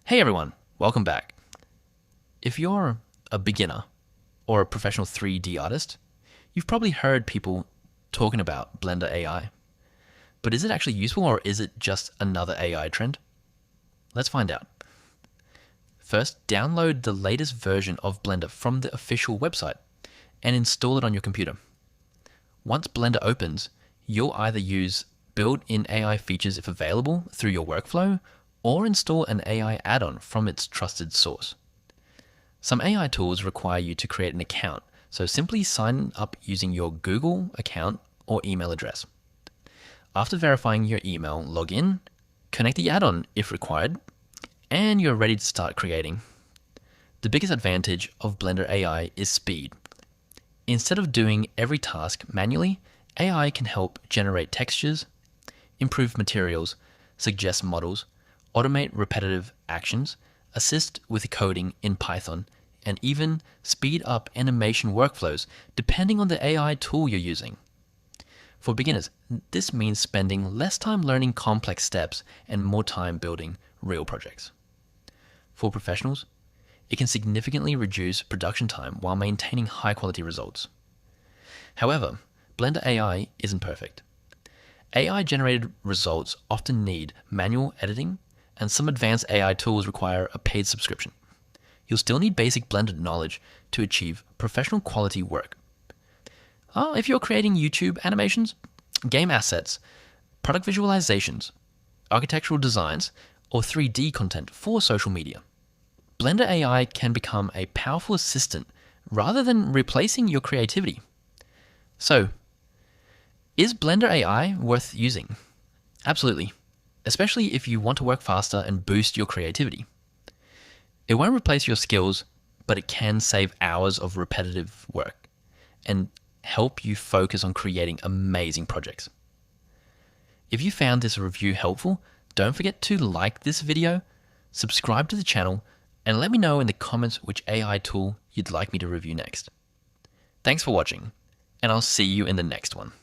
Hey everyone, welcome back. If you're a beginner or a professional 3D artist, you've probably heard people talking about Blender AI. But is it actually useful or is it just another AI trend? Let's find out. First, download the latest version of Blender from the official website and install it on your computer. Once Blender opens, you'll either use built-in AI features if available through your workflow, or install an AI add-on from its trusted source. Some AI tools require you to create an account, so simply sign up using your Google account or email address. After verifying your email, log in, connect the add-on if required, and you're ready to start creating. The biggest advantage of Blender AI is speed. Instead of doing every task manually, AI can help generate textures, improve materials, suggest models, automate repetitive actions, assist with coding in Python, and even speed up animation workflows depending on the AI tool you're using. For beginners, this means spending less time learning complex steps and more time building real projects. For professionals, it can significantly reduce production time while maintaining high-quality results. However, Blender AI isn't perfect. AI-generated results often need manual editing, and some advanced AI tools require a paid subscription. You'll still need basic Blender knowledge to achieve professional quality work. If you're creating YouTube animations, game assets, product visualizations, architectural designs, or 3D content for social media, Blender AI can become a powerful assistant rather than replacing your creativity. So, is Blender AI worth using? Absolutely, especially if you want to work faster and boost your creativity. It won't replace your skills, but it can save hours of repetitive work and help you focus on creating amazing projects. If you found this review helpful, don't forget to like this video, subscribe to the channel, and let me know in the comments which AI tool you'd like me to review next. Thanks for watching, and I'll see you in the next one.